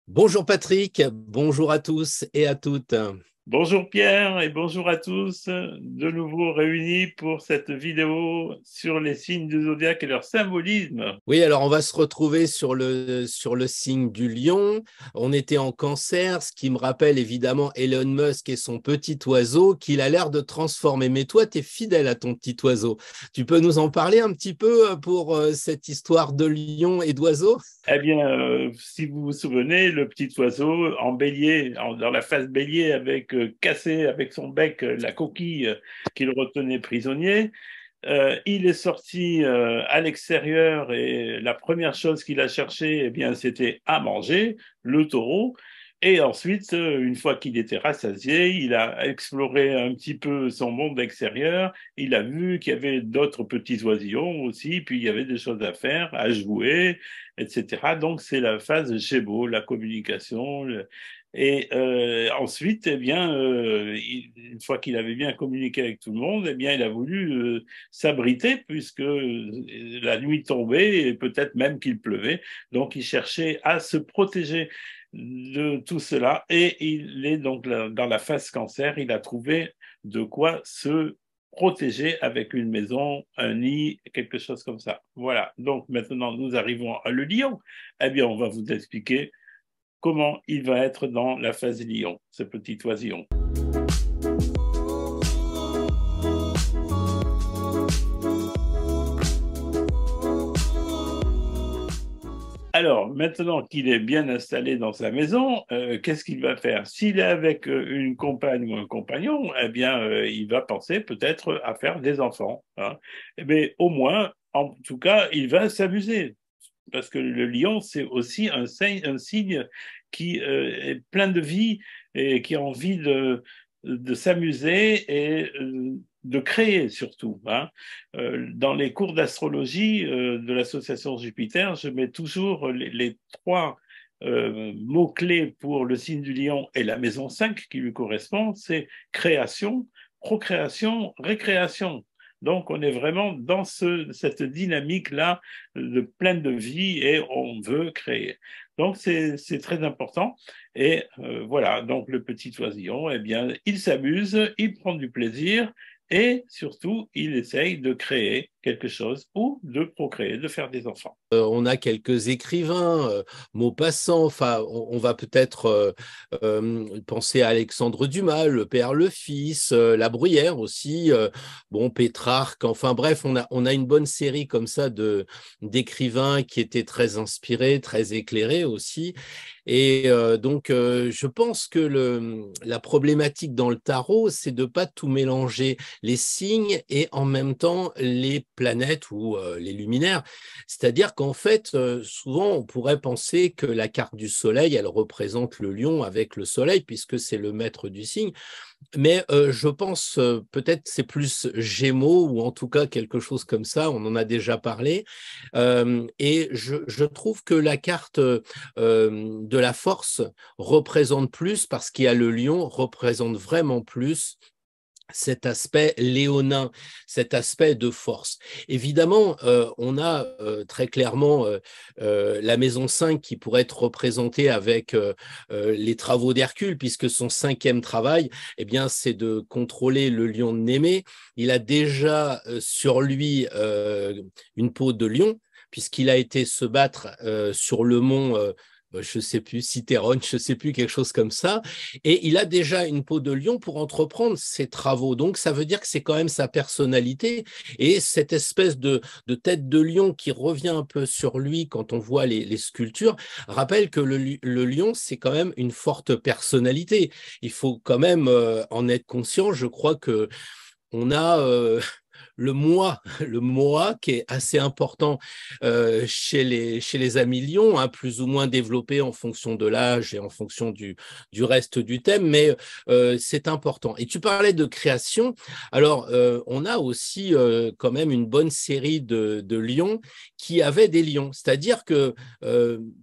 Bonjour Patrick, bonjour à tous et à toutes. Bonjour Pierre et bonjour à tous, de nouveau réunis pour cette vidéo sur les signes du zodiaque et leur symbolisme. Oui, alors on va se retrouver sur le signe du lion. On était en cancer, ce qui me rappelle évidemment Elon Musk et son petit oiseau qu'il a l'air de transformer. Mais toi, tu es fidèle à ton petit oiseau. Tu peux nous en parler un petit peu pour cette histoire de lion et d'oiseau? Eh bien, si vous vous souvenez, le petit oiseau en bélier, dans la phase bélier, avec cassé avec son bec la coquille qu'il retenait prisonnier, il est sorti à l'extérieur et la première chose qu'il a cherché, eh bien, c'était à manger, le taureau. Et ensuite, une fois qu'il était rassasié, il a exploré un petit peu son monde extérieur. Il a vu qu'il y avait d'autres petits oisillons aussi, puis il y avait des choses à faire, à jouer, etc. Donc, c'est la phase Gémeaux, la communication. Et ensuite, eh bien, une fois qu'il avait bien communiqué avec tout le monde, eh bien, il a voulu s'abriter puisque la nuit tombait et peut-être même qu'il pleuvait. Donc, il cherchait à se protéger de tout cela et il est donc dans la phase cancer. Il a trouvé de quoi se protéger avec une maison, un nid, quelque chose comme ça. Voilà. Donc, maintenant, nous arrivons à le lion. Eh bien, on va vous expliquer comment il va être dans la phase lion, ce petit oisillon. Alors, maintenant qu'il est bien installé dans sa maison, qu'est-ce qu'il va faire? S'il est avec une compagne ou un compagnon, eh bien, il va penser peut-être à faire des enfants, hein. Eh bien, au moins, en tout cas, il va s'amuser. Parce que le lion, c'est aussi un signe qui est plein de vie et qui a envie de s'amuser et de créer surtout, hein. Dans les cours d'astrologie de l'association Jupiter, je mets toujours les trois mots-clés pour le signe du lion et la maison 5 qui lui correspond, c'est création, procréation, récréation. Donc, on est vraiment dans cette dynamique-là de pleine de vie et on veut créer. Donc, c'est très important. Et voilà, donc le petit oisillon, eh bien, il s'amuse, il prend du plaisir et surtout, il essaye de créer quelque chose ou de procréer, de faire des enfants. On a quelques écrivains, Maupassant, enfin, on va peut-être penser à Alexandre Dumas, le père, le fils, La Bruyère aussi, bon, Pétrarque, enfin bref, on a une bonne série comme ça d'écrivains qui étaient très inspirés, très éclairés aussi. Et donc, je pense que la problématique dans le tarot, c'est de ne pas tout mélanger, les signes et en même temps les planètes ou les luminaires. C'est-à-dire qu'en fait, souvent, on pourrait penser que la carte du soleil, elle représente le lion avec le soleil, puisque c'est le maître du signe. Mais je pense peut-être c'est plus Gémeaux ou en tout cas quelque chose comme ça, on en a déjà parlé. Et je trouve que la carte de la force représente plus, parce qu'il y a le lion, représente vraiment plus cet aspect léonin, cet aspect de force. Évidemment, on a très clairement la maison 5 qui pourrait être représentée avec les travaux d'Hercule, puisque son cinquième travail, eh bien, c'est de contrôler le lion de Némée. Il a déjà sur lui une peau de lion, puisqu'il a été se battre sur le mont je ne sais plus, Citérone, je ne sais plus, quelque chose comme ça. Et il a déjà une peau de lion pour entreprendre ses travaux. Donc, ça veut dire que c'est quand même sa personnalité. Et cette espèce de tête de lion qui revient un peu sur lui quand on voit les sculptures, rappelle que le lion, c'est quand même une forte personnalité. Il faut quand même en être conscient. Je crois que on a le moi qui est assez important chez les amis lions, hein, plus ou moins développé en fonction de l'âge et en fonction du reste du thème, mais c'est important. Et tu parlais de création, alors on a aussi quand même une bonne série de lions qui avaient des lions, c'est-à-dire que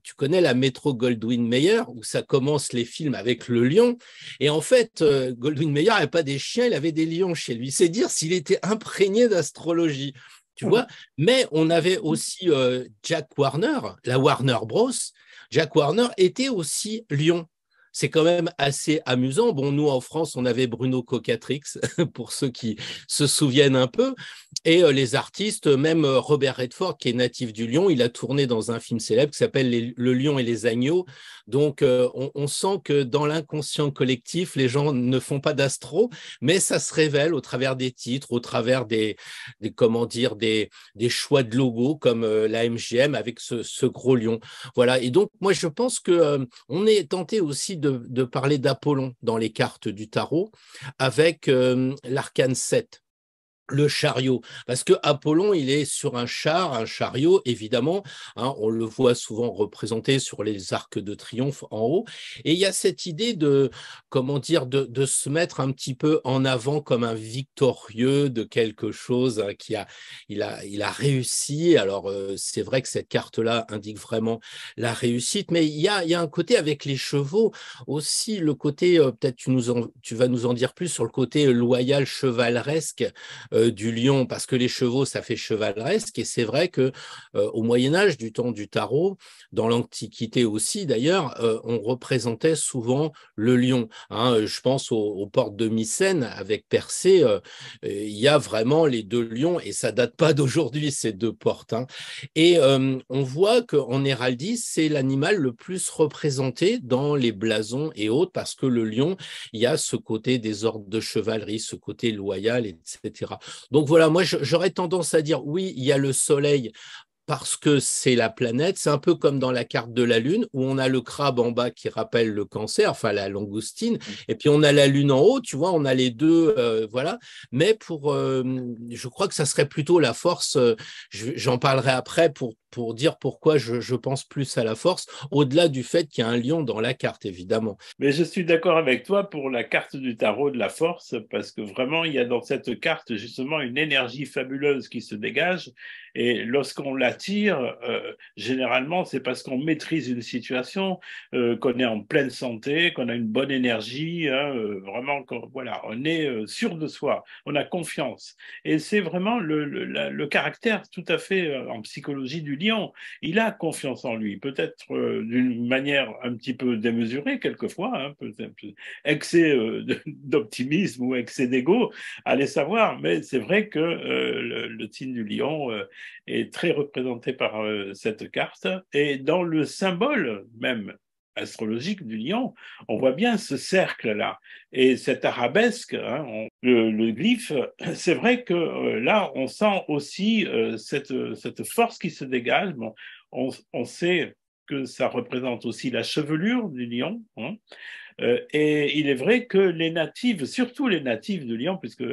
tu connais la Metro Goldwyn Mayer, où ça commence les films avec le lion, et en fait, Goldwyn Mayer n'avait pas des chiens, il avait des lions chez lui. C'est dire s'il était imprégné d'astrologie, tu vois. Mais on avait aussi Jack Warner, la Warner Bros. Jack Warner était aussi lion. C'est quand même assez amusant. Bon, nous, en France, on avait Bruno Cocatrix, pour ceux qui se souviennent un peu. Et les artistes, même Robert Redford, qui est natif du Lion, il a tourné dans un film célèbre qui s'appelle Le Lion et les agneaux. Donc, on sent que dans l'inconscient collectif, les gens ne font pas d'astro, mais ça se révèle au travers des titres, au travers comment dire, des choix de logos comme la MGM avec ce gros lion. Voilà. Et donc, moi, je pense que on est tenté aussi de parler d'Apollon dans les cartes du tarot avec l'arcane 7. Le chariot, parce que Apollon, il est sur un chariot, évidemment, hein, on le voit souvent représenté sur les arcs de triomphe en haut, et il y a cette idée de, comment dire, de se mettre un petit peu en avant comme un victorieux de quelque chose hein, il a réussi. Alors, c'est vrai que cette carte-là indique vraiment la réussite, mais il y a un côté avec les chevaux, aussi le côté, peut-être tu vas nous en dire plus sur le côté loyal, chevaleresque, du lion, parce que les chevaux, ça fait chevaleresque, et c'est vrai que au Moyen-Âge, du temps du tarot, dans l'Antiquité aussi d'ailleurs, on représentait souvent le lion. Hein. Je pense aux portes de Mycène avec Persée, il y a vraiment les deux lions, et ça date pas d'aujourd'hui, ces deux portes. Hein. Et on voit qu'en héraldie, c'est l'animal le plus représenté dans les blasons et autres, parce que le lion, il y a ce côté des ordres de chevalerie, ce côté loyal, etc. Donc voilà, moi j'aurais tendance à dire oui, il y a le soleil parce que c'est la planète. C'est un peu comme dans la carte de la Lune où on a le crabe en bas qui rappelle le cancer, enfin la langoustine, et puis on a la Lune en haut, tu vois, on a les deux, voilà. Mais je crois que ça serait plutôt la force, j'en parlerai après pour dire pourquoi je pense plus à la force, au-delà du fait qu'il y a un lion dans la carte, évidemment. Mais je suis d'accord avec toi pour la carte du tarot de la force, parce que vraiment, il y a dans cette carte justement une énergie fabuleuse qui se dégage. Et lorsqu'on l'attire, généralement, c'est parce qu'on maîtrise une situation, qu'on est en pleine santé, qu'on a une bonne énergie, hein, vraiment, voilà, on est sûr de soi, on a confiance. Et c'est vraiment le caractère tout à fait en psychologie du lion. Il a confiance en lui, peut-être d'une manière un petit peu démesurée quelquefois, hein, peut-être excès d'optimisme ou excès d'ego, allez savoir, mais c'est vrai que le signe du lion est très représenté par cette carte, et dans le symbole même astrologique du lion, on voit bien ce cercle-là et cette arabesque, hein, le glyphe. C'est vrai que là, on sent aussi cette force qui se dégage. Bon, on sait que ça représente aussi la chevelure du lion, hein. Et il est vrai que les natives, surtout les natives de Lyon, puisque,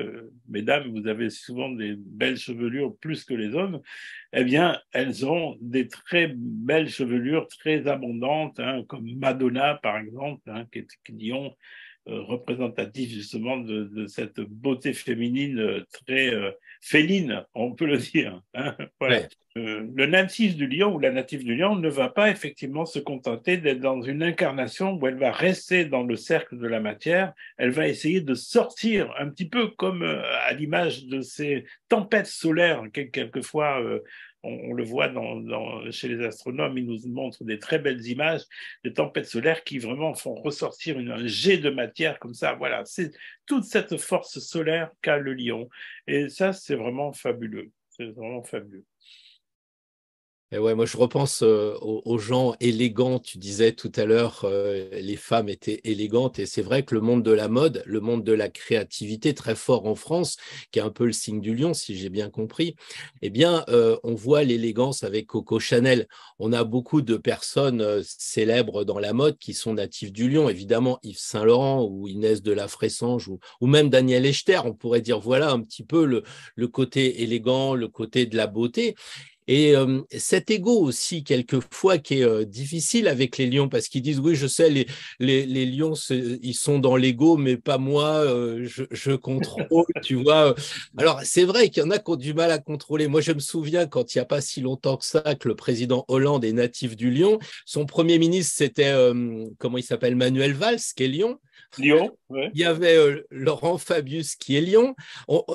mesdames, vous avez souvent des belles chevelures plus que les hommes, eh bien, elles ont des très belles chevelures, très abondantes, hein, comme Madonna, par exemple, hein, qui est Lyon, représentatif justement de cette beauté féminine très féline, on peut le dire. Hein, voilà. Ouais. Le natif du lion ou la native du lion ne va pas effectivement se contenter d'être dans une incarnation où elle va rester dans le cercle de la matière, elle va essayer de sortir un petit peu comme à l'image de ces tempêtes solaires, quelquefois on le voit chez les astronomes, ils nous montrent des très belles images, des tempêtes solaires qui vraiment font ressortir un jet de matière comme ça. Voilà, c'est toute cette force solaire qu'a le lion. Et ça, c'est vraiment fabuleux. C'est vraiment fabuleux. Et ouais, moi, je repense aux gens élégants. Tu disais tout à l'heure, les femmes étaient élégantes. Et c'est vrai que le monde de la mode, le monde de la créativité, très fort en France, qui est un peu le signe du lion, si j'ai bien compris, eh bien, on voit l'élégance avec Coco Chanel. On a beaucoup de personnes célèbres dans la mode qui sont natives du Lion. Évidemment, Yves Saint-Laurent ou Inès de la Fressange ou même Daniel Echter. On pourrait dire, voilà un petit peu le côté élégant, le côté de la beauté. Et cet ego aussi, quelquefois, qui est difficile avec les lions, parce qu'ils disent, oui, je sais, les lions, ils sont dans l'ego, mais pas moi, je contrôle, tu vois. Alors, c'est vrai qu'il y en a qui ont du mal à contrôler. Moi, je me souviens, quand il n'y a pas si longtemps que ça, que le président Hollande est natif du Lion, son premier ministre, c'était, comment il s'appelle, Manuel Valls, qui est lion. Lyon, ouais. Il y avait Laurent Fabius qui est Lion.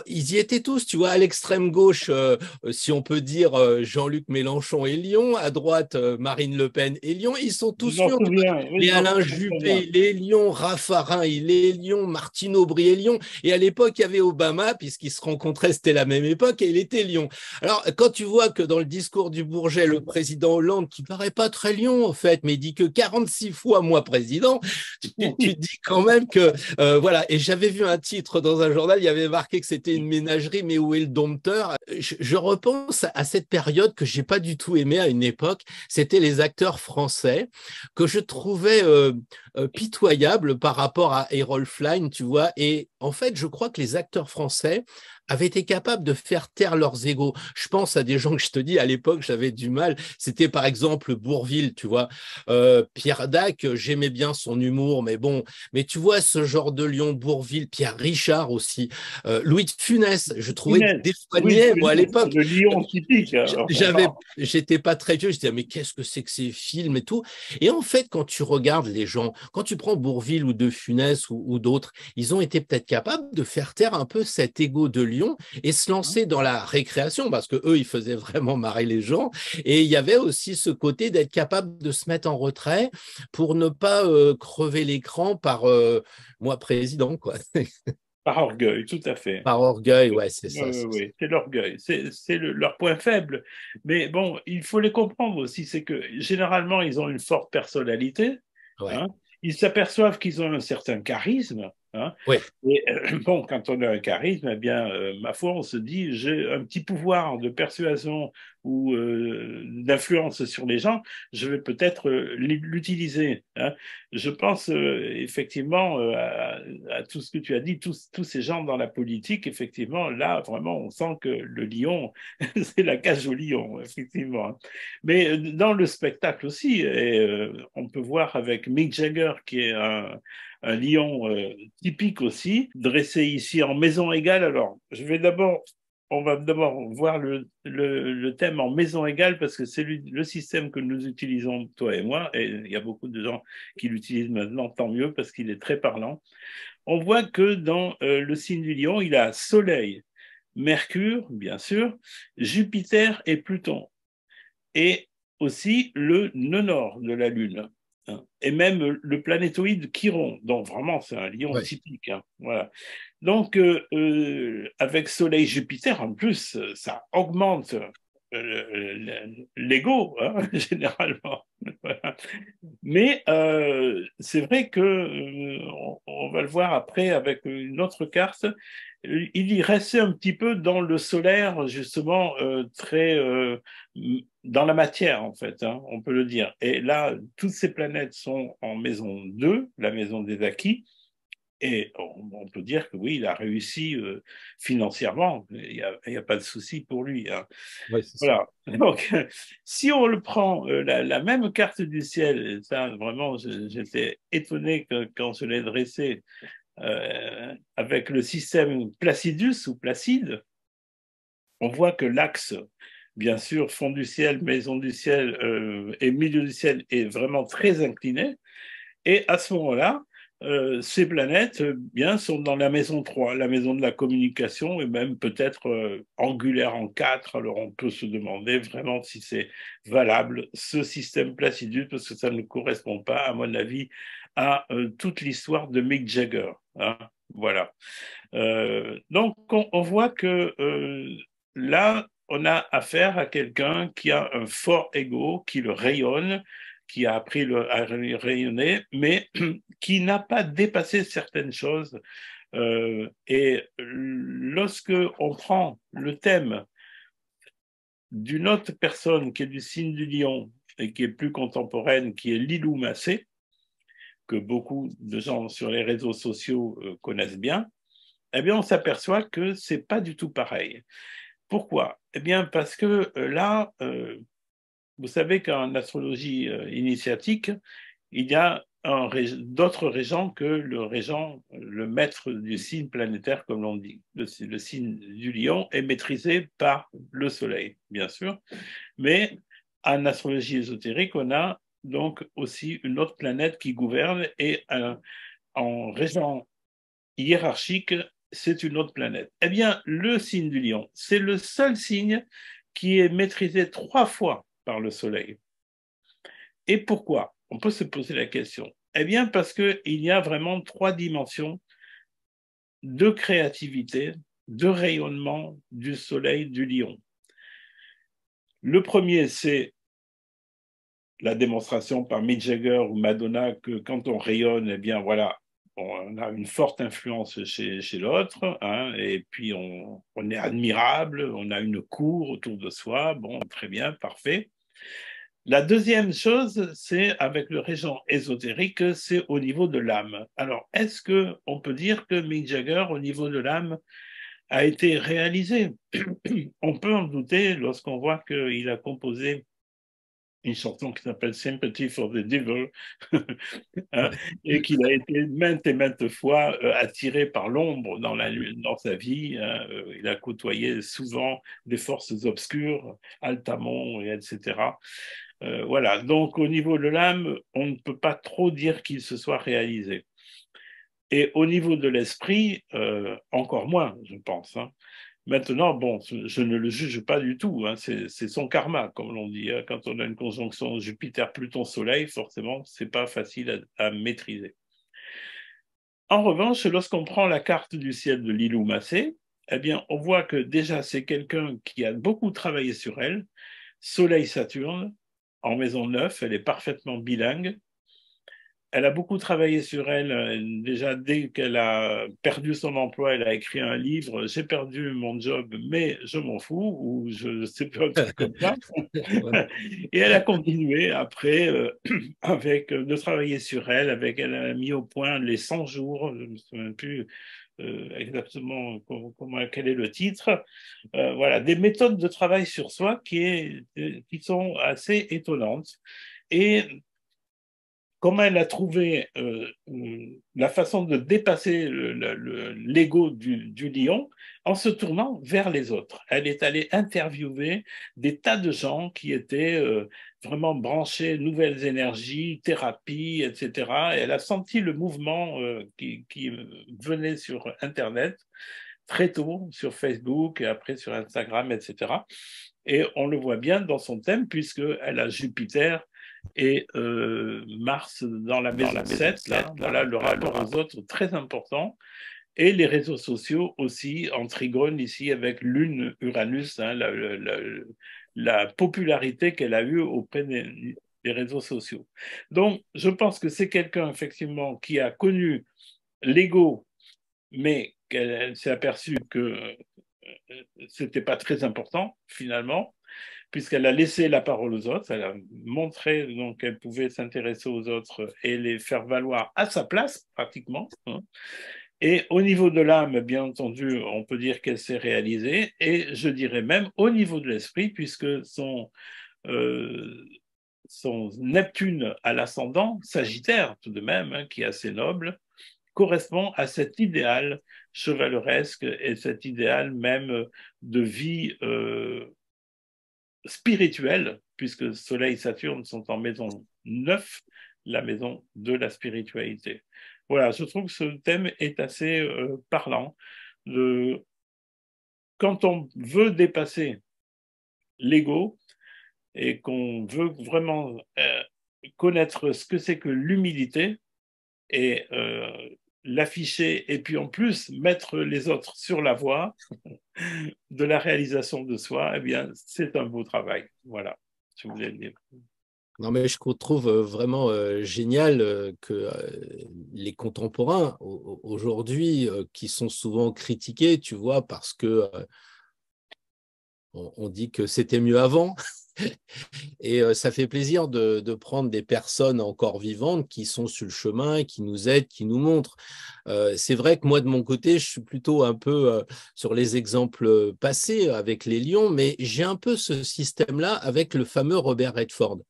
Ils y étaient tous, tu vois, à l'extrême gauche, si on peut dire, Jean-Luc Mélenchon est Lion, à droite, Marine Le Pen est Lion. Ils sont Je tous m'en Lions. souviens, oui, Et je m'en Alain souviens très bien. Juppé, il est Lion, Raffarin, il est Lion, Martine Aubry est Lion. Et à l'époque, il y avait Obama, puisqu'ils se rencontraient, c'était la même époque, et il était Lion. Alors, quand tu vois que dans le discours du Bourget, le président Hollande, qui paraît pas très Lion, en fait, mais il dit que 46 fois moi président, tu Oui, dis quand même que voilà, et j'avais vu un titre dans un journal, il y avait marqué que c'était une ménagerie, mais où est le dompteur? Je repense à cette période que j'ai pas du tout aimé à une époque, c'était les acteurs français, que je trouvais pitoyables par rapport à Errol Flynn, tu vois, et en fait, je crois que les acteurs français avaient été capables de faire taire leurs égaux. Je pense à des gens que je te dis, à l'époque, j'avais du mal. C'était par exemple Bourvil, tu vois. Pierre Dac, j'aimais bien son humour, mais bon, mais tu vois, ce genre de lion, Bourvil, Pierre Richard aussi, Louis de Funès, je trouvais des Funès, fois oui, niais, moi, à Funès, l'époque. le lion typique, hein, enfin, J'étais pas très vieux, je disais, mais qu'est-ce que c'est que ces films et tout. Et en fait, quand tu regardes les gens, quand tu prends Bourvil ou De Funès ou d'autres, ils ont été peut-être capables de faire taire un peu cet ego de lion et se lancer dans la récréation, parce que eux, ils faisaient vraiment marrer les gens. Et il y avait aussi ce côté d'être capable de se mettre en retrait pour ne pas crever l'écran par moi président, quoi. par orgueil, tout à fait. Par orgueil, ouais, c'est Oui, ça. oui, oui, c'est l'orgueil, c'est leur point faible. Mais bon, il faut les comprendre aussi, c'est que généralement, ils ont une forte personnalité, Ouais, hein. Ils s'aperçoivent qu'ils ont un certain charisme, hein. ouais, Et bon, quand on a un charisme, eh bien, ma foi, on se dit, j'ai un petit pouvoir de persuasion ou d'influence sur les gens, je vais peut-être l'utiliser, hein. Je pense effectivement à tout ce que tu as dit, tous ces gens dans la politique, effectivement, là, vraiment, on sent que le lion, c'est la cage au lion, effectivement, hein. Mais dans le spectacle aussi, et, on peut voir avec Mick Jagger, qui est un lion typique aussi, dressé ici en maison égale. Alors, on va d'abord voir le thème en maison égale parce que c'est le système que nous utilisons, toi et moi, et il y a beaucoup de gens qui l'utilisent maintenant, tant mieux parce qu'il est très parlant. On voit que dans le signe du lion, il a Soleil, Mercure, bien sûr, Jupiter et Pluton, et aussi le nœud nord de la Lune, hein, et même le planétoïde Chiron. Donc vraiment, c'est un lion ouais. typique, hein, voilà. Donc avec Soleil Jupiter, en plus, ça augmente l'ego, hein, généralement. Voilà. Mais c'est vrai que on va le voir après avec une autre carte. Il y restait un petit peu dans le solaire, justement, très dans la matière, en fait, hein, on peut le dire. Et là, toutes ces planètes sont en maison 2, la maison des acquis, et on peut dire que oui, il a réussi financièrement, il y a pas de souci pour lui, hein. Ouais, c'est ça. Voilà. Donc, si on le prend, la même carte du ciel, et ça, vraiment, j'étais étonné quand je l'ai dressé avec le système Placidus ou Placide, on voit que l'axe, bien sûr, fond du ciel, maison du ciel et milieu du ciel est vraiment très incliné. Et à ce moment-là, ces planètes bien, sont dans la maison 3, la maison de la communication, et même peut-être angulaire en 4. Alors on peut se demander vraiment si c'est valable, ce système Placidus, parce que ça ne correspond pas, à mon avis, à toute l'histoire de Mick Jagger, hein. Voilà. Donc on voit que là, on a affaire à quelqu'un qui a un fort ego, qui le rayonne, qui a appris à rayonner, mais qui n'a pas dépassé certaines choses. Et lorsque on prend le thème d'une autre personne qui est du signe du lion et qui est plus contemporaine, qui est Lilou Massé, que beaucoup de gens sur les réseaux sociaux connaissent bien, eh bien, on s'aperçoit que c'est pas du tout pareil. Pourquoi? Eh bien, parce que là, vous savez qu'en astrologie initiatique, il y a d'autres régents que le régent, le maître du signe planétaire, comme l'on dit. Le signe du lion est maîtrisé par le soleil, bien sûr, mais en astrologie ésotérique, on a donc aussi une autre planète qui gouverne et en régent hiérarchique, c'est une autre planète. Eh bien, le signe du lion, c'est le seul signe qui est maîtrisé 3 fois par le Soleil. Et pourquoi? On peut se poser la question. Eh bien, parce qu'il y a vraiment 3 dimensions de créativité, de rayonnement du Soleil du lion. Le premier, c'est la démonstration par Mick Jagger ou Madonna que quand on rayonne, eh bien voilà, on a une forte influence chez l'autre, hein, et puis on est admirable, on a une cour autour de soi, bon, très bien, parfait. La deuxième chose, c'est avec le régent ésotérique, c'est au niveau de l'âme. Alors, est-ce qu'on peut dire que Mick Jagger, au niveau de l'âme, a été réalisé? On peut en douter lorsqu'on voit qu'il a composé une chanson qui s'appelle Sympathy for the Devil, hein, et qu'il a été maintes et maintes fois attiré par l'ombre dans sa vie. Hein. Il a côtoyé souvent des forces obscures, Altamont, etc. Voilà, donc au niveau de l'âme, on ne peut pas trop dire qu'il se soit réalisé. Et au niveau de l'esprit, encore moins, je pense. Hein. Maintenant, bon, je ne le juge pas du tout, hein, c'est son karma, comme l'on dit. Hein. Quand on a une conjonction Jupiter-Pluton-Soleil, forcément, c'est pas facile à maîtriser. En revanche, lorsqu'on prend la carte du ciel de Lilou Massé, eh bien, on voit que déjà, c'est quelqu'un qui a beaucoup travaillé sur elle. Soleil-Saturne, en maison 9, elle est parfaitement bilingue. Elle a beaucoup travaillé sur elle. Déjà, dès qu'elle a perdu son emploi, elle a écrit un livre, J'ai perdu mon job, mais je m'en fous, ou je sais pas, un truc comme ça. Et elle a continué après avec de travailler sur elle, elle a mis au point les 100 jours, je ne me souviens plus exactement quel est le titre. Voilà, des méthodes de travail sur soi qui sont assez étonnantes. Et comment elle a trouvé la façon de dépasser l'ego du lion en se tournant vers les autres. Elle est allée interviewer des tas de gens qui étaient vraiment branchés nouvelles énergies, thérapie, etc. Et elle a senti le mouvement qui venait sur Internet très tôt, sur Facebook et après sur Instagram, etc. Et on le voit bien dans son thème puisqu'elle a Jupiter et Mars dans la maison 7, là, voilà le rapport aux autres très important, et les réseaux sociaux aussi en trigone ici avec Lune Uranus, hein, la popularité qu'elle a eue auprès des réseaux sociaux. Donc je pense que c'est quelqu'un effectivement qui a connu l'ego, mais qu'elle s'est aperçue que c'était pas très important finalement, puisqu'elle a laissé la parole aux autres, elle a montré donc qu'elle pouvait s'intéresser aux autres et les faire valoir à sa place, pratiquement. Hein. Et au niveau de l'âme, bien entendu, on peut dire qu'elle s'est réalisée, et je dirais même au niveau de l'esprit, puisque son Neptune à l'ascendant, Sagittaire tout de même, hein, qui est assez noble, correspond à cet idéal chevaleresque et cet idéal même de vie spirituelle, puisque Soleil et Saturne sont en maison 9, la maison de la spiritualité. Voilà, je trouve que ce thème est assez parlant. Quand on veut dépasser l'ego et qu'on veut vraiment connaître ce que c'est que l'humilité et l'afficher, et puis en plus mettre les autres sur la voie de la réalisation de soi, eh bien, c'est un beau travail. Voilà, je voulais le dire. Non, mais je trouve vraiment génial que les contemporains aujourd'hui, qui sont souvent critiqués, tu vois, parce que on dit que c'était mieux avant. Et ça fait plaisir de prendre des personnes encore vivantes qui sont sur le chemin, qui nous aident, qui nous montrent. C'est vrai que moi, de mon côté, je suis plutôt un peu sur les exemples passés avec les lions, mais j'ai un peu ce système-là avec le fameux Robert Redford.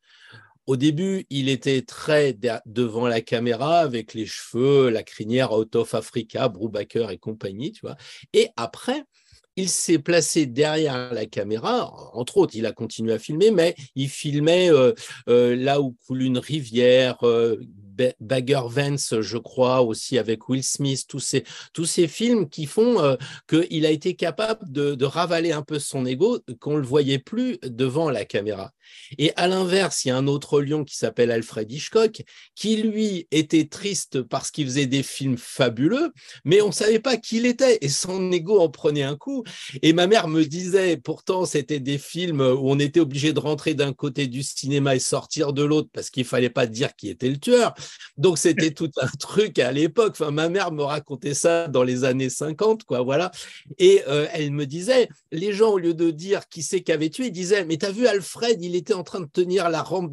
Au début, il était très devant la caméra avec les cheveux, la crinière out of Africa, Brubaker et compagnie, tu vois. Et après, il s'est placé derrière la caméra, entre autres, il a continué à filmer, mais il filmait là où coule une rivière, Bagger Vance, je crois, aussi avec Will Smith, tous ces films qui font qu'il a été capable de ravaler un peu son ego, qu'on ne le voyait plus devant la caméra. Et à l'inverse, il y a un autre lion qui s'appelle Alfred Hitchcock, qui lui était triste parce qu'il faisait des films fabuleux, mais on ne savait pas qui il était et son ego en prenait un coup. Et ma mère me disait, pourtant, c'était des films où on était obligé de rentrer d'un côté du cinéma et sortir de l'autre parce qu'il ne fallait pas dire qui était le tueur. Donc, c'était tout un truc à l'époque. Enfin, ma mère me racontait ça dans les années 50, quoi, voilà. Et elle me disait, les gens, au lieu de dire qui c'est qui avait tué, ils disaient, mais t'as vu Alfred, il était en train de tenir la rampe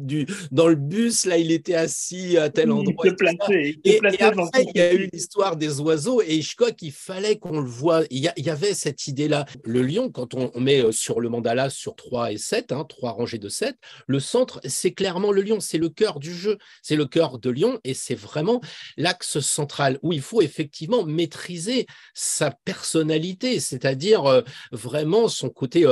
dans le bus, là, il était assis à tel endroit. Il se Et plaçait dans après, son il y a eu petit. l'histoire des oiseaux et Hitchcock, il fallait qu'on le voie. Il y avait cette idée-là. Le lion, quand on met sur le mandala sur 3 et 7, hein, 3 rangées de 7, le centre, c'est clairement le lion, c'est le cœur du jeu, c'est le cœur de lion et c'est vraiment l'axe central où il faut effectivement maîtriser sa personnalité, c'est-à-dire vraiment son côté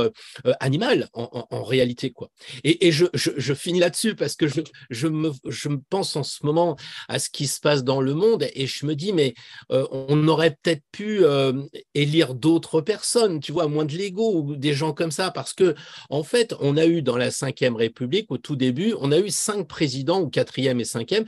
animal en réalité, quoi. Et je finis là-dessus parce que je me pense en ce moment à ce qui se passe dans le monde et je me dis, mais on aurait peut-être pu élire d'autres personnes, tu vois, moins de l'ego ou des gens comme ça, parce que en fait, on a eu dans la Ve République, au tout début, on a eu 5 présidents, ou quatrième et cinquième,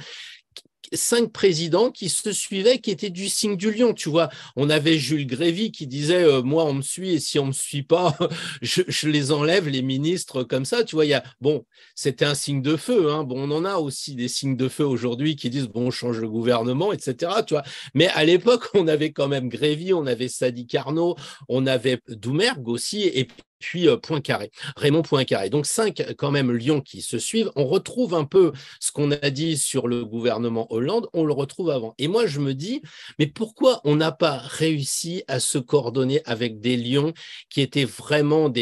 5 présidents qui se suivaient, qui étaient du signe du lion, tu vois. On avait Jules Grévy qui disait moi on me suit et si on me suit pas, je les enlève les ministres comme ça, tu vois. Bon, c'était un signe de feu, hein. Bon, on en a aussi des signes de feu aujourd'hui qui disent bon, on change le gouvernement, etc. Tu vois. Mais à l'époque, on avait quand même Grévy, on avait Sadi Carnot, on avait Doumergue aussi, et puis Poincaré, Raymond Poincaré. Donc 5 quand même lions qui se suivent. On retrouve un peu ce qu'on a dit sur le gouvernement Hollande, on le retrouve avant. Et moi, je me dis, mais pourquoi on n'a pas réussi à se coordonner avec des lions qui étaient vraiment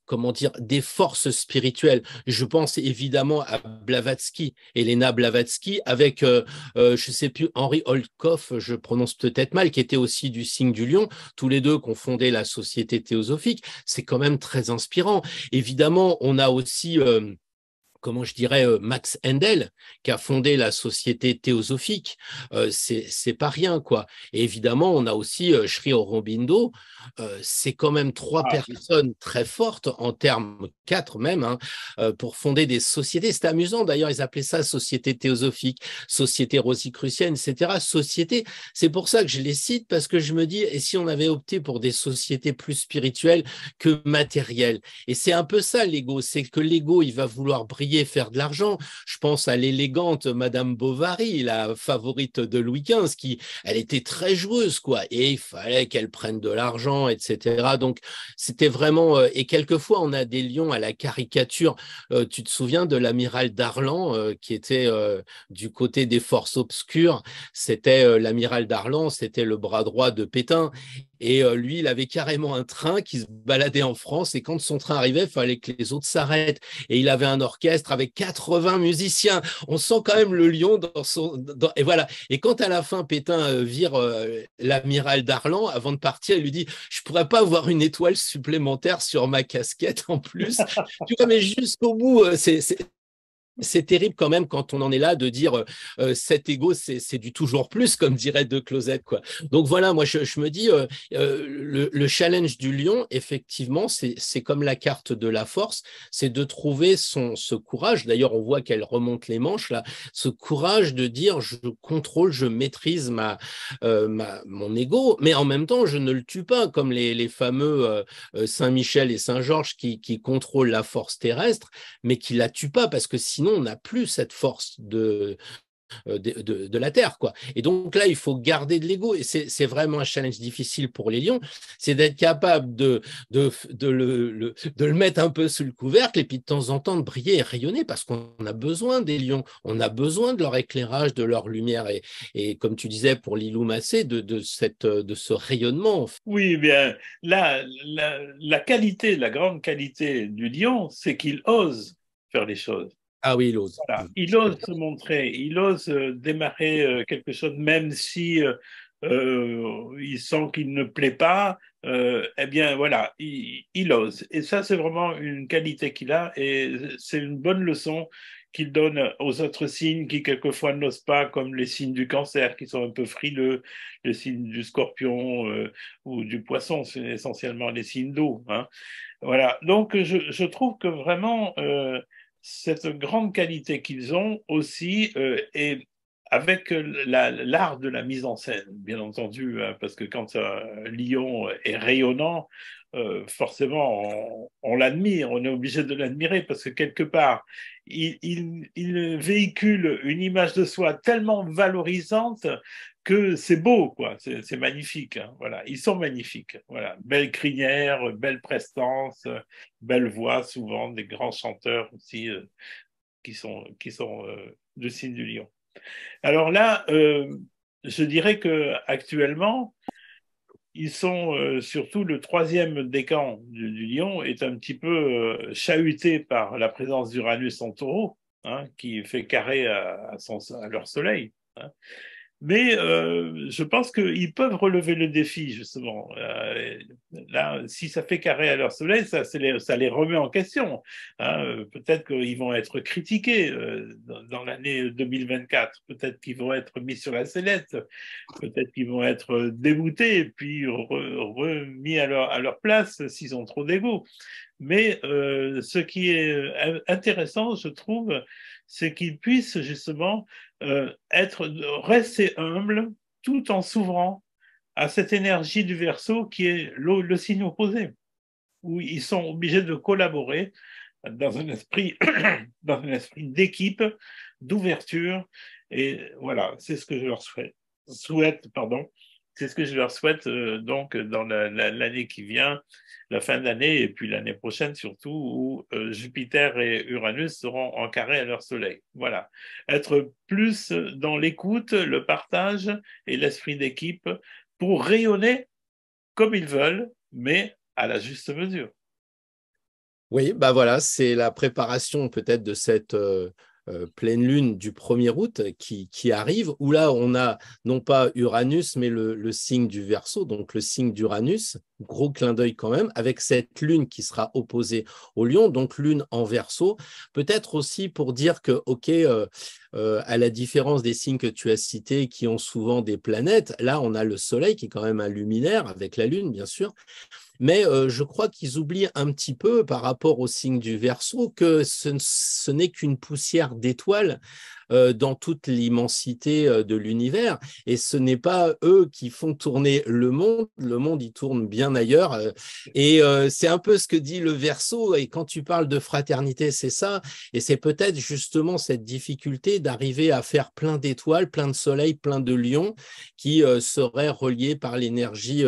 comment dire, des forces spirituelles. Je pense évidemment à Blavatsky, Elena Blavatsky, avec, je ne sais plus, Henri Olkoff, je prononce peut-être mal, qui était aussi du signe du lion, tous les deux qui ont fondé la Société théosophique. C'est quand même très inspirant. Évidemment, on a aussi comment je dirais, Max Endel, qui a fondé la Société théosophique, c'est pas rien, quoi. Et évidemment, on a aussi Sri Aurobindo, c'est quand même 3 Ah, personnes très fortes, en termes 4 même, hein, pour fonder des sociétés. C'est amusant, d'ailleurs, ils appelaient ça Société théosophique, Société rosicrucienne, etc. Société, c'est pour ça que je les cite, parce que je me dis, et si on avait opté pour des sociétés plus spirituelles que matérielles? Et c'est un peu ça, l'ego, c'est que l'ego, il va vouloir briller, faire de l'argent. Je pense à l'élégante Madame Bovary, la favorite de Louis XV, elle était très joueuse, quoi, et il fallait qu'elle prenne de l'argent, etc. Donc, c'était vraiment, et quelquefois, on a des lions à la caricature. Tu te souviens de l'amiral Darlan, qui était du côté des forces obscures. C'était l'amiral Darlan, c'était le bras droit de Pétain. Et lui, il avait carrément un train qui se baladait en France. Et quand son train arrivait, il fallait que les autres s'arrêtent. Et il avait un orchestre avec 80 musiciens. On sent quand même le lion dans son. Et voilà. Et quand à la fin, Pétain vire l'amiral Darlan, avant de partir, il lui dit je pourrais pas avoir une étoile supplémentaire sur ma casquette en plus. Tu vois, mais jusqu'au bout, c'est terrible quand même quand on en est là de dire cet ego c'est du toujours plus comme dirait De Closet, quoi. Donc voilà, moi je me dis le challenge du lion effectivement c'est comme la carte de la force, c'est de trouver ce courage. D'ailleurs on voit qu'elle remonte les manches là, ce courage de dire je contrôle, je maîtrise mon ego, mais en même temps je ne le tue pas comme les fameux Saint-Michel et Saint-Georges qui contrôlent la force terrestre mais qui la tue pas parce que sinon on n'a plus cette force de la Terre, quoi. Et donc là, il faut garder de l'ego. Et c'est vraiment un challenge difficile pour les lions, c'est d'être capable de le mettre un peu sous le couvercle et puis de temps en temps de briller et rayonner parce qu'on a besoin des lions. On a besoin de leur éclairage, de leur lumière. Et comme tu disais pour Lilou Massé, de ce rayonnement. oui, bien, là, la qualité, la grande qualité du lion, c'est qu'il ose faire les choses. Ah oui, il ose. Voilà. Il ose se montrer, il ose démarrer quelque chose, même si il sent qu'il ne plaît pas. Eh bien, voilà, il ose. Et ça, c'est vraiment une qualité qu'il a, et c'est une bonne leçon qu'il donne aux autres signes qui quelquefois n'osent pas, comme les signes du cancer, qui sont un peu frileux, les signes du scorpion ou du poisson, c'est essentiellement les signes d'eau, hein. Voilà, donc je trouve que vraiment cette grande qualité qu'ils ont aussi est avec l'art de la mise en scène, bien entendu, hein, parce que quand Lyon est rayonnant, forcément on l'admire, on est obligé de l'admirer parce que quelque part, il véhicule une image de soi tellement valorisante que c'est beau, quoi. C'est magnifique, hein. Voilà, ils sont magnifiques. Voilà, belle crinière, belle prestance, belle voix, souvent des grands chanteurs aussi qui sont du signe du lion. Alors là, je dirais que actuellement, ils sont surtout le troisième décan du lion est un petit peu chahuté par la présence d'Uranus en taureau, hein, qui fait carré à leur soleil, hein. Mais je pense qu'ils peuvent relever le défi, justement. Là, si ça fait carré à leur soleil, ça les remet en question, hein. Peut-être qu'ils vont être critiqués dans l'année 2024. Peut-être qu'ils vont être mis sur la sellette. Peut-être qu'ils vont être déboutés et puis remis à leur place s'ils ont trop d'ego. Mais ce qui est intéressant, je trouve, c'est qu'ils puissent justement rester humbles tout en s'ouvrant à cette énergie du Verseau qui est le signe opposé, où ils sont obligés de collaborer dans un esprit, dans un esprit d'équipe, d'ouverture. Et voilà, c'est ce que je leur souhaite. C'est ce que je leur souhaite donc dans l'année qui vient, la fin d'année et puis l'année prochaine surtout, où Jupiter et Uranus seront en carré à leur soleil. Voilà. Être plus dans l'écoute, le partage et l'esprit d'équipe pour rayonner comme ils veulent, mais à la juste mesure. Oui, bah voilà, c'est la préparation peut-être de cette pleine lune du 1er août qui arrive, où là on a non pas Uranus, mais le signe du Verseau, donc le signe d'Uranus, gros clin d'œil quand même, avec cette lune qui sera opposée au Lion, donc lune en Verseau, peut-être aussi pour dire que, ok, à la différence des signes que tu as cités qui ont souvent des planètes, là on a le Soleil qui est quand même un luminaire, avec la Lune bien sûr, mais je crois qu'ils oublient un petit peu par rapport au signe du Verseau que ce n'est qu'une poussière d'étoiles dans toute l'immensité de l'univers. Et ce n'est pas eux qui font tourner le monde. Le monde, il tourne bien ailleurs. Et c'est un peu ce que dit le Verseau. Et quand tu parles de fraternité, c'est ça. Et c'est peut-être justement cette difficulté d'arriver à faire plein d'étoiles, plein de soleils, plein de lions qui seraient reliés par l'énergie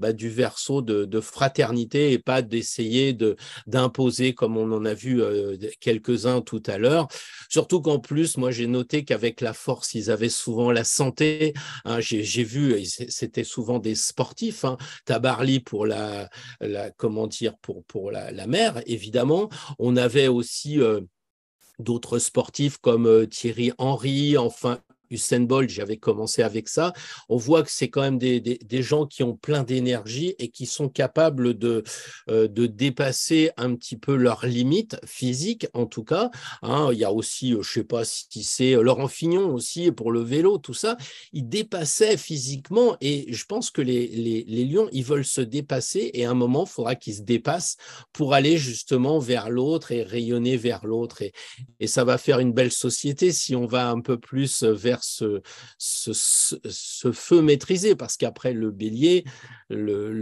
du Verseau de fraternité et pas d'essayer d'imposer comme on en a vu quelques-uns tout à l'heure. Surtout qu'en plus, moi, j'ai noté qu'avec la force, ils avaient souvent la santé, hein. J'ai vu, c'était souvent des sportifs, hein. Tabarly pour comment dire, pour la mer, évidemment. On avait aussi d'autres sportifs comme Thierry Henry, enfin Usain Bolt, j'avais commencé avec ça. On voit que c'est quand même des gens qui ont plein d'énergie et qui sont capables de dépasser un petit peu leurs limites physiques, en tout cas, hein. Il y a aussi, je ne sais pas si c'est Laurent Fignon aussi pour le vélo, tout ça. Ils dépassaient physiquement et je pense que les lions, ils veulent se dépasser et à un moment, il faudra qu'ils se dépassent pour aller justement vers l'autre et rayonner vers l'autre. Et ça va faire une belle société si on va un peu plus vers ce feu maîtrisé, parce qu'après le bélier, le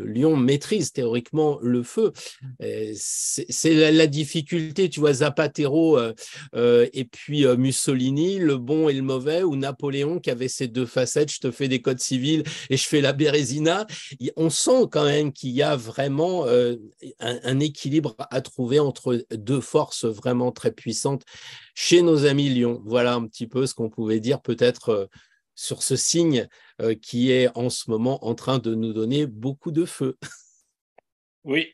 lion maîtrise théoriquement le feu. C'est la difficulté, tu vois, Zapatero et puis Mussolini, le bon et le mauvais, ou Napoléon qui avait ces deux facettes, je te fais des codes civils et je fais la Bérésina. On sent quand même qu'il y a vraiment un équilibre à trouver entre deux forces vraiment très puissantes chez nos amis lions. Voilà un petit peu ce qu'on pouvait dire peut-être sur ce signe qui est en ce moment en train de nous donner beaucoup de feu. Oui,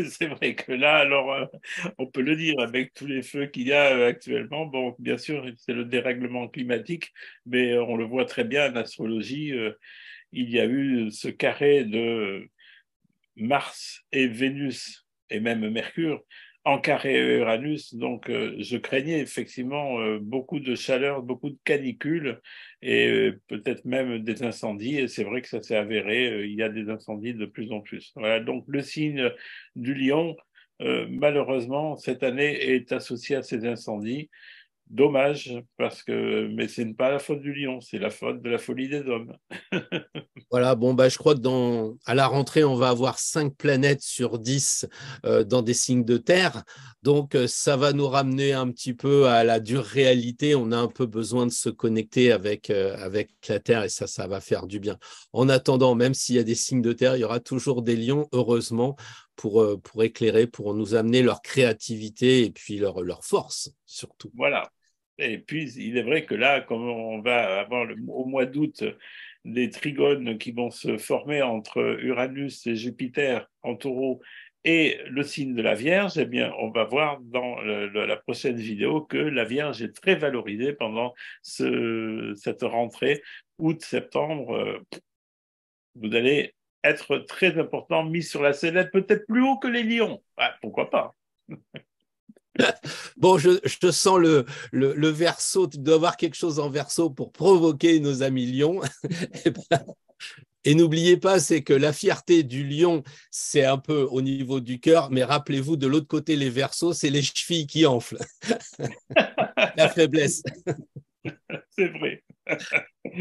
c'est vrai que là, alors, on peut le dire, avec tous les feux qu'il y a actuellement, bon, bien sûr, c'est le dérèglement climatique, mais on le voit très bien en astrologie, il y a eu ce carré de Mars et Vénus, et même Mercure, en carré Uranus, donc je craignais effectivement beaucoup de chaleur, beaucoup de canicules et peut-être même des incendies. Et c'est vrai que ça s'est avéré, il y a des incendies de plus en plus. Voilà, donc le signe du lion, malheureusement, cette année est associé à ces incendies. Dommage, parce que mais ce n'est pas la faute du lion, c'est la faute de la folie des hommes. Voilà, bon, bah, je crois que à la rentrée, on va avoir 5 planètes sur 10 dans des signes de terre. Donc, ça va nous ramener un petit peu à la dure réalité. On a un peu besoin de se connecter avec la Terre et ça va faire du bien. En attendant, même s'il y a des signes de terre, il y aura toujours des lions, heureusement, pour éclairer, pour nous amener leur créativité et puis leur force, surtout. Voilà. Et puis, il est vrai que là, comme on va avoir au mois d'août des trigones qui vont se former entre Uranus et Jupiter en taureau et le signe de la Vierge, eh bien, on va voir dans la prochaine vidéo que la Vierge est très valorisée pendant cette rentrée août-septembre. Vous allez être très important, mis sur la sellette, peut-être plus haut que les lions. Ah, pourquoi pas? Bon, je sens le verso, tu dois avoir quelque chose en verso pour provoquer nos amis lions. Et n'oubliez pas, c'est que la fierté du lion, c'est un peu au niveau du cœur, mais rappelez-vous, de l'autre côté, les versos, c'est les chevilles qui enflent. La faiblesse. C'est vrai.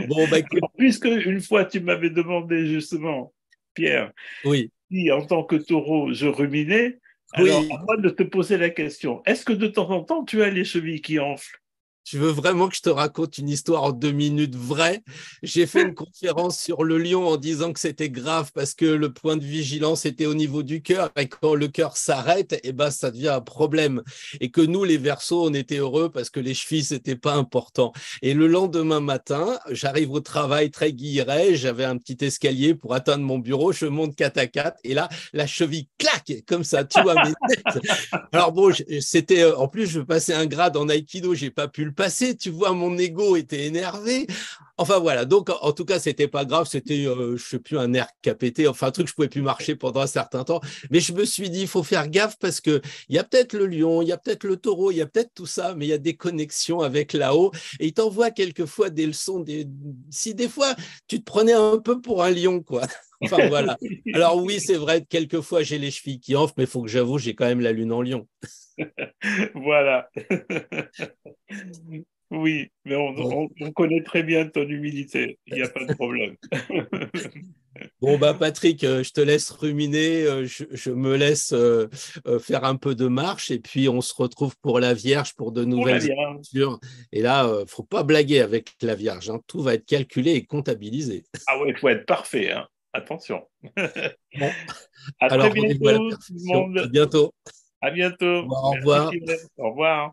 Bon, bah écoute, Alors, puisque une fois tu m'avais demandé justement, Pierre, oui, si en tant que taureau je ruminais, alors à oui. moi de te poser la question, est-ce que de temps en temps tu as les chevilles qui enflent? Tu veux vraiment que je te raconte une histoire en 2 minutes vraie? J'ai fait une conférence sur le lion en disant que c'était grave parce que le point de vigilance était au niveau du cœur et quand le cœur s'arrête, eh ben, ça devient un problème. Et que nous, les Verseaux, on était heureux parce que les chevilles, c'était pas important. Et le lendemain matin, j'arrive au travail très guilleret, j'avais un petit escalier pour atteindre mon bureau, je monte 4 à 4 et là, la cheville claque comme ça, tu vois, mes têtes. Alors bon, c'était en plus je passais un grade en aïkido, j'ai pas pu le passer, tu vois, mon ego était énervé. Enfin voilà, donc en tout cas, c'était pas grave, c'était je sais plus un nerf qui a pété, enfin un truc je pouvais plus marcher pendant un certain temps, mais je me suis dit il faut faire gaffe parce que il y a peut-être le lion, il y a peut-être le taureau, il y a peut-être tout ça, mais il y a des connexions avec là-haut et il t'envoie quelquefois des leçons si des fois tu te prenais un peu pour un lion quoi. Enfin voilà. Alors oui, c'est vrai, quelquefois j'ai les chevilles qui enflent, mais il faut que j'avoue, j'ai quand même la lune en lion. Voilà. Oui, mais Bon, on connaît très bien ton humilité, il n'y a pas de problème. bon, bah Patrick, je te laisse ruminer, je me laisse faire un peu de marche et puis on se retrouve pour la Vierge pour de Pour la nouvelles Vierge. aventures. Et là, faut pas blaguer avec la Vierge, hein. Tout va être calculé et comptabilisé. Ah ouais, il faut être parfait, hein. Attention. Bon, À très alors rendez-vous à la bientôt, tout le perfection. À monde. bientôt. À bientôt. Au Merci revoir. Pierre. Au revoir.